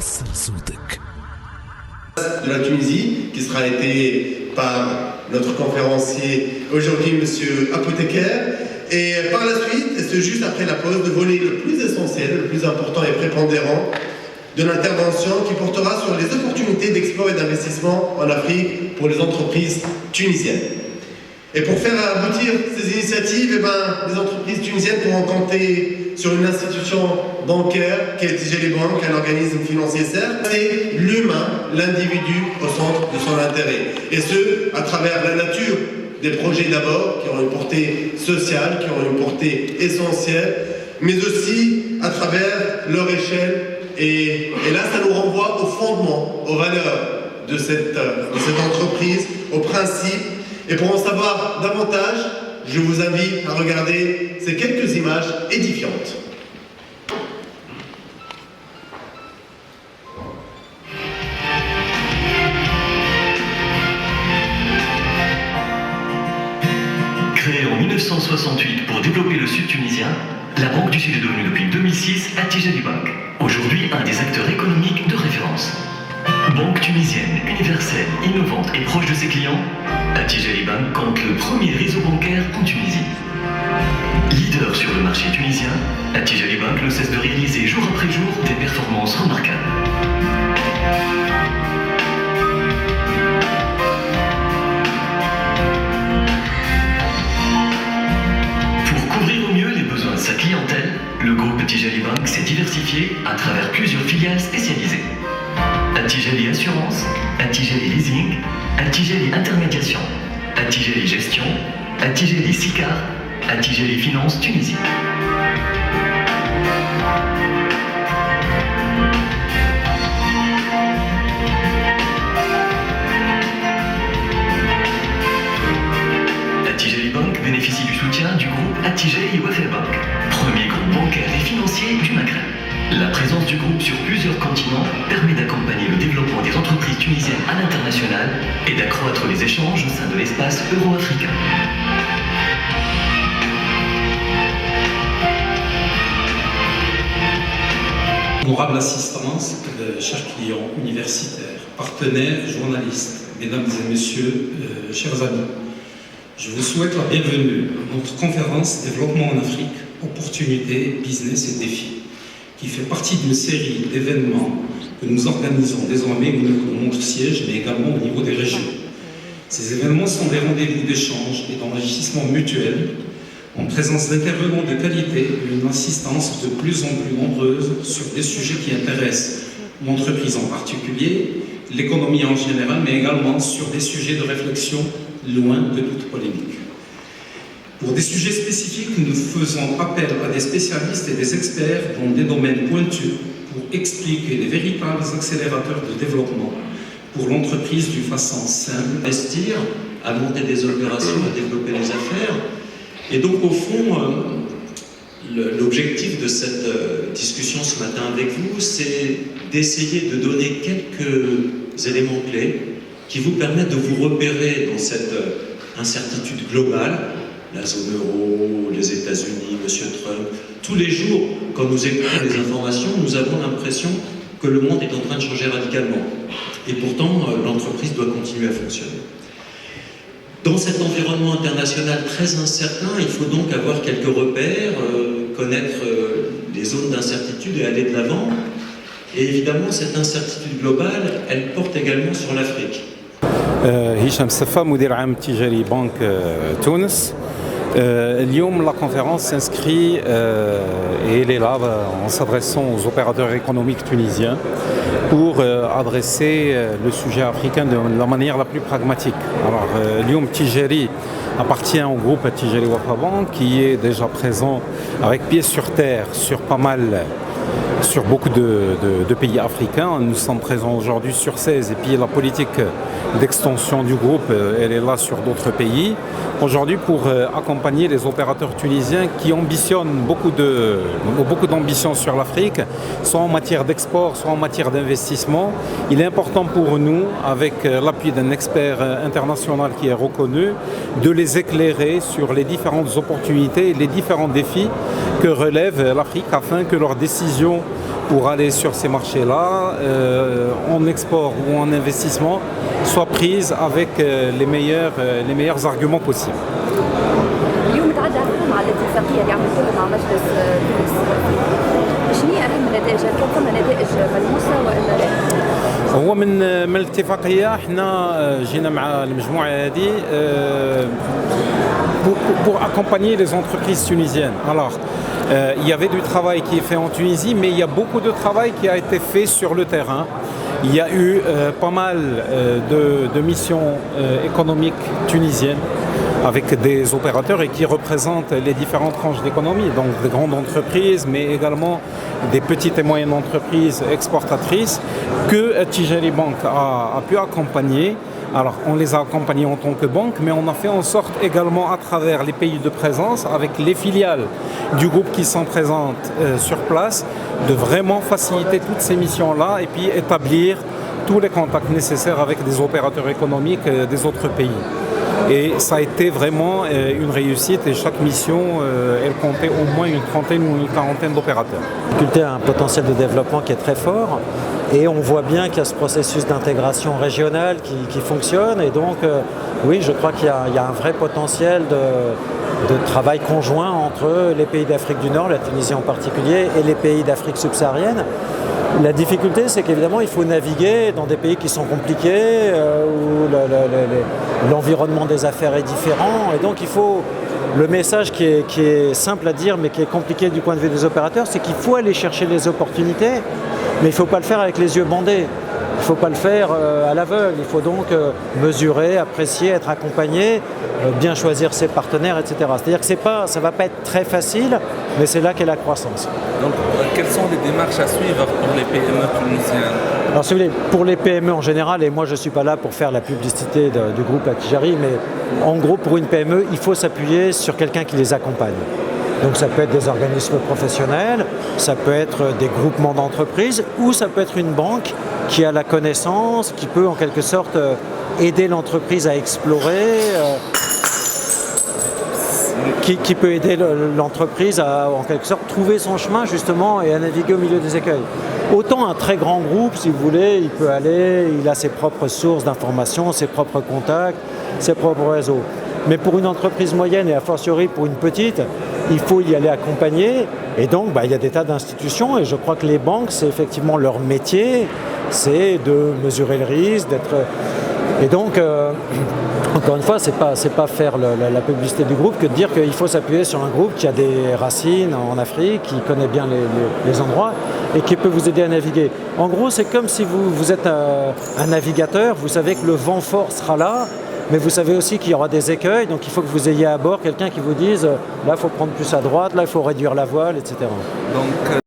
وصل صوتك. De la Tunisie, qui sera été par notre conférencier aujourd'hui, Monsieur Apothécaire, et par la suite, et c'est juste après la pause, de voler le plus essentiel, le plus important et prépondérant de l'intervention qui portera sur les opportunités d'export et d'investissement en Afrique pour les entreprises tunisiennes. Et pour faire aboutir ces initiatives, les entreprises tunisiennes pourront compter sur une institution bancaire qui est Tijeli Bank, un organisme financier certes, c'est l'humain, l'individu au centre de son intérêt. Et ce, à travers la nature des projets d'abord, qui ont une portée sociale, qui ont une portée essentielle, mais aussi à travers leur échelle. Et là, ça nous renvoie au fondement, aux valeurs de cette entreprise, aux principes. Et pour en savoir davantage, je vous invite à regarder ces quelques images édifiantes. Créée en 1968 pour développer le Sud tunisien, la Banque du Sud est devenue depuis 2006 Attijari Bank, aujourd'hui un des acteurs économiques de référence. Banque tunisienne, universelle, innovante et proche de ses clients, Attijari Bank compte le premier réseau bancaire en Tunisie. Leader sur le marché tunisien, Attijari Bank ne cesse de réaliser jour après jour des performances remarquables. Pour couvrir au mieux les besoins de sa clientèle, le groupe Attijari Bank s'est diversifié à travers plusieurs filiales spécialisées. Attijari Assurance, Attijari Leasing, Attijari Intermédiation, Attijari Gestion, Attijari Sicar, Attijari Finance Tunisie. Attijari Bank bénéficie du soutien du groupe Attijari Wafel Bank, premier groupe bancaire et financier du Maghreb. La présence du groupe sur plusieurs continents permet d'accompagner le développement des entreprises tunisiennes à l'international et d'accroître les échanges au sein de l'espace euro-africain. Honorable assistance, chers clients universitaires, partenaires, journalistes, mesdames et messieurs, chers amis, je vous souhaite la bienvenue à notre conférence Développement en Afrique, opportunités, business et défis, qui fait partie d'une série d'événements que nous organisons désormais au niveau de notre siège, mais également au niveau des régions. Ces événements sont des rendez-vous d'échange et d'enrichissement mutuel, en présence d'intervenants de qualité et une assistance de plus en plus nombreuse sur des sujets qui intéressent l'entreprise en particulier, l'économie en général, mais également sur des sujets de réflexion loin de toute polémique. Pour des sujets spécifiques, nous faisons appel à des spécialistes et des experts dans des domaines pointus pour expliquer les véritables accélérateurs de développement pour l'entreprise d'une façon simple. Investir, à monter des opérations, à développer les affaires. Et donc, au fond, l'objectif de cette discussion ce matin avec vous, c'est d'essayer de donner quelques éléments clés qui vous permettent de vous repérer dans cette incertitude globale. La zone euro, les États-Unis, M. Trump. Tous les jours, quand nous écoutons les informations, nous avons l'impression que le monde est en train de changer radicalement. Et pourtant, l'entreprise doit continuer à fonctionner. Dans cet environnement international très incertain, il faut donc avoir quelques repères, connaître les zones d'incertitude et aller de l'avant. Et évidemment, cette incertitude globale, elle porte également sur l'Afrique. هشام السفا مدير عام تجاري بنك تونس. اليوم la conférence s'inscrit et elle est là en s'adressant aux opérateurs économiques tunisiens pour adresser le sujet africain de la manière la plus pragmatique. Alors اليوم Tijari appartient au groupe Attijari Wafel Bank qui est déjà présent avec pied sur terre sur beaucoup de pays africains. Nous sommes présents aujourd'hui sur 16 et puis la politique d'extension du groupe, elle est là sur d'autres pays. Aujourd'hui pour accompagner les opérateurs tunisiens qui ambitionnent beaucoup d'ambition sur l'Afrique, soit en matière d'export, soit en matière d'investissement. Il est important pour nous, avec l'appui d'un expert international qui est reconnu, de les éclairer sur les différentes opportunités et les différents défis que relève l'Afrique afin que leurs décisions pour aller sur ces marchés-là, en export ou en investissement, soient prises avec les meilleurs arguments possibles. اليوم تعدى مع الاتفاقية اللي عملتوها مع مجلس تونس. شنو هي أهم النتائج؟ هل كان ثم نتائج ملموسة وإلا لا؟ هو من الاتفاقية احنا جينا مع المجموعة هذه pour accompagner les entreprises tunisiennes. Alors, il y avait du travail qui est fait en Tunisie, mais il y a beaucoup de travail qui a été fait sur le terrain. Il y a eu pas mal de missions économiques tunisiennes avec des opérateurs et qui représentent les différentes tranches d'économie, donc des grandes entreprises, mais également des petites et moyennes entreprises exportatrices que Tijari Bank a pu accompagner. Alors, on les a accompagnés en tant que banque, mais on a fait en sorte également à travers les pays de présence, avec les filiales du groupe qui sont présentes sur place, de vraiment faciliter toutes ces missions-là et puis établir tous les contacts nécessaires avec des opérateurs économiques des autres pays. Et ça a été vraiment une réussite et chaque mission, elle comptait au moins une trentaine ou une quarantaine d'opérateurs. L'agriculture a un potentiel de développement qui est très fort et on voit bien qu'il y a ce processus d'intégration régionale qui fonctionne et donc oui, je crois qu'il y a un vrai potentiel de travail conjoint entre les pays d'Afrique du Nord, la Tunisie en particulier, et les pays d'Afrique subsaharienne. La difficulté, c'est qu'évidemment, il faut naviguer dans des pays qui sont compliqués, où l'environnement des affaires est différent. Et donc, le message qui est simple à dire, mais qui est compliqué du point de vue des opérateurs, c'est qu'il faut aller chercher les opportunités, mais il ne faut pas le faire avec les yeux bandés. Il ne faut pas le faire à l'aveugle. Il faut donc mesurer, apprécier, être accompagné, bien choisir ses partenaires, etc. C'est-à-dire que ça ne va pas être très facile, mais c'est là qu'est la croissance. Donc, quelles sont les démarches à suivre pour les PME tunisiennes? Alors, si vous voulez, pour les PME en général, et moi je ne suis pas là pour faire la publicité du groupe Attijari, mais en gros, pour une PME, il faut s'appuyer sur quelqu'un qui les accompagne. Donc ça peut être des organismes professionnels, ça peut être des groupements d'entreprises ou ça peut être une banque qui a la connaissance, qui peut en quelque sorte aider l'entreprise à explorer, qui peut aider l'entreprise à en quelque sorte trouver son chemin justement et à naviguer au milieu des écueils. Autant un très grand groupe, si vous voulez, il peut aller, il a ses propres sources d'information, ses propres contacts, ses propres réseaux. Mais pour une entreprise moyenne et a fortiori pour une petite, il faut y aller accompagner. Et donc, il y a des tas d'institutions et je crois que les banques, c'est effectivement leur métier, c'est de mesurer le risque, d'être... Et donc, encore une fois, c'est pas faire la publicité du groupe que de dire qu'il faut s'appuyer sur un groupe qui a des racines en Afrique, qui connaît bien les endroits et qui peut vous aider à naviguer. En gros, c'est comme si vous êtes un navigateur, vous savez que le vent fort sera là, mais vous savez aussi qu'il y aura des écueils, donc il faut que vous ayez à bord quelqu'un qui vous dise là, il faut prendre plus à droite, là, il faut réduire la voile, etc. Donc,